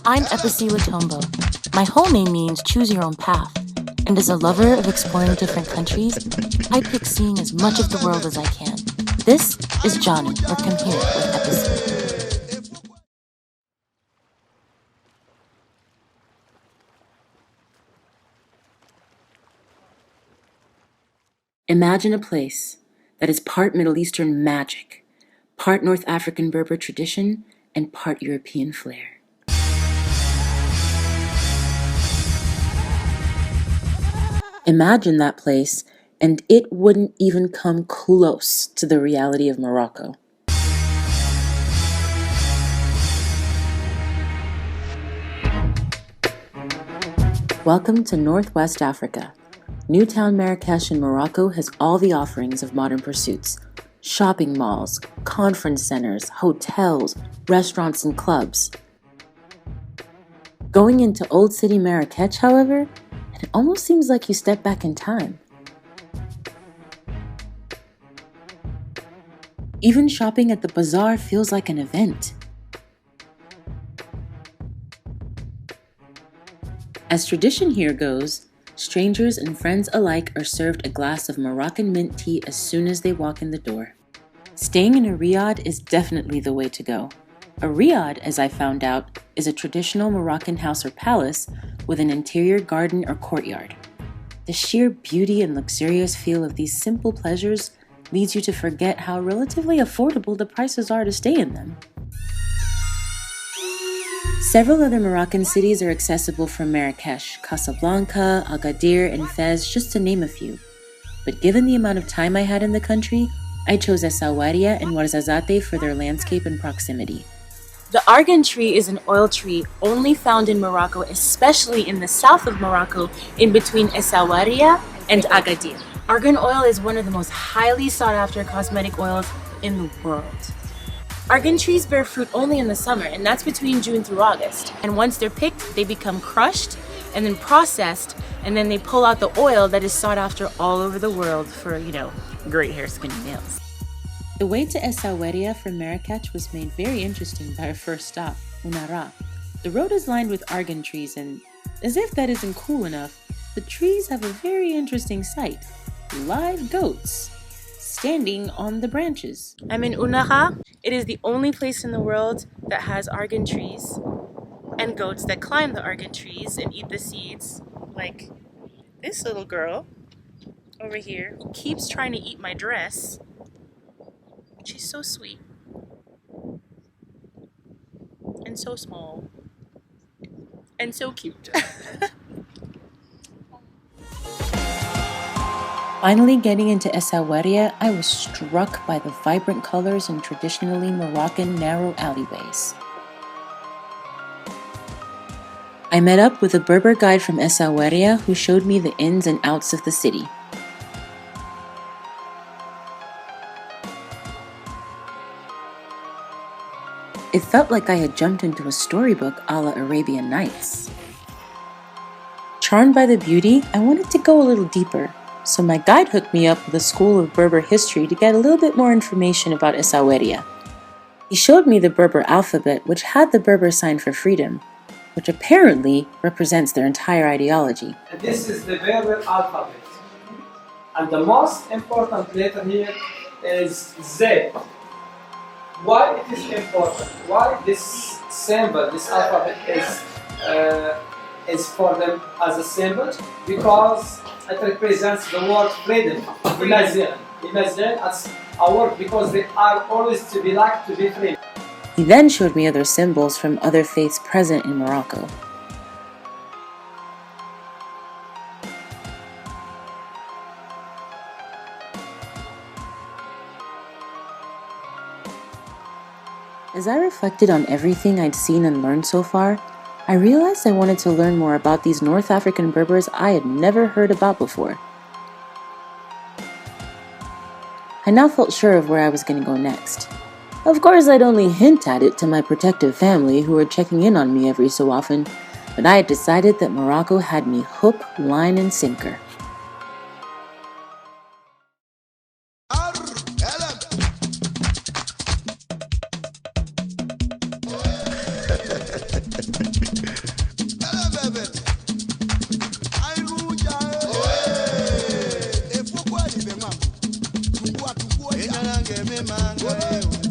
I'm Eposi. My whole name means choose your own path. And as a lover of exploring different countries, I pick seeing as much of the world as I can. This is Janu, or Come Here with Eposi. Imagine a place that is part Middle Eastern magic, part North African Berber tradition, and part European flair. Imagine that place, and it wouldn't even come close to the reality of Morocco. Welcome to Northwest Africa. Newtown Marrakesh in Morocco has all the offerings of modern pursuits: shopping malls, conference centers, hotels, restaurants, and clubs. Going into Old City Marrakesh, however, it almost seems like you step back in time. Even shopping at the bazaar feels like an event. As tradition here goes, strangers and friends alike are served a glass of Moroccan mint tea as soon as they walk in the door. Staying in a riad is definitely the way to go. A riad, as I found out, is a traditional Moroccan house or palace with an interior garden or courtyard. The sheer beauty and luxurious feel of these simple pleasures leads you to forget how relatively affordable the prices are to stay in them. Several other Moroccan cities are accessible from Marrakesh: Casablanca, Agadir, and Fez, just to name a few. But given the amount of time I had in the country, I chose Essaouira and Ouarzazate for their landscape and proximity. The argan tree is an oil tree only found in Morocco, especially in the south of Morocco, in between Essaouira and Agadir. Argan oil is one of the most highly sought-after cosmetic oils in the world. Argan trees bear fruit only in the summer, and that's between June through August. And once they're picked, they become crushed and then processed, and then they pull out the oil that is sought after all over the world for, great hair, skin, and nails. The way to Essaouira from Marrakech was made very interesting by our first stop, Unara. The road is lined with argan trees, and as if that isn't cool enough, the trees have a very interesting sight: live goats standing on the branches. I'm in Unara. It is the only place in the world that has argan trees and goats that climb the argan trees and eat the seeds, like this little girl over here who keeps trying to eat my dress. She's so sweet and so small and so cute. Finally getting into Essaouira, I was struck by the vibrant colors and traditionally Moroccan narrow alleyways. I met up with a Berber guide from Essaouira who showed me the ins and outs of the city. It felt like I had jumped into a storybook a la Arabian Nights. Charmed by the beauty, I wanted to go a little deeper, so my guide hooked me up with a school of Berber history to get a little bit more information about Essaouira. He showed me the Berber alphabet, which had the Berber sign for freedom, which apparently represents their entire ideology. This is the Berber alphabet. And the most important letter here is Z. Why it is important? Why this symbol, this alphabet is for them as a symbol? Because it represents the word freedom. Imagine it's a word because they are always to be like to be free. He then showed me other symbols from other faiths present in Morocco. As I reflected on everything I'd seen and learned so far, I realized I wanted to learn more about these North African Berbers I had never heard about before. I now felt sure of where I was going to go next. Of course, I'd only hint at it to my protective family who were checking in on me every so often, but I had decided that Morocco had me hook, line, and sinker. manga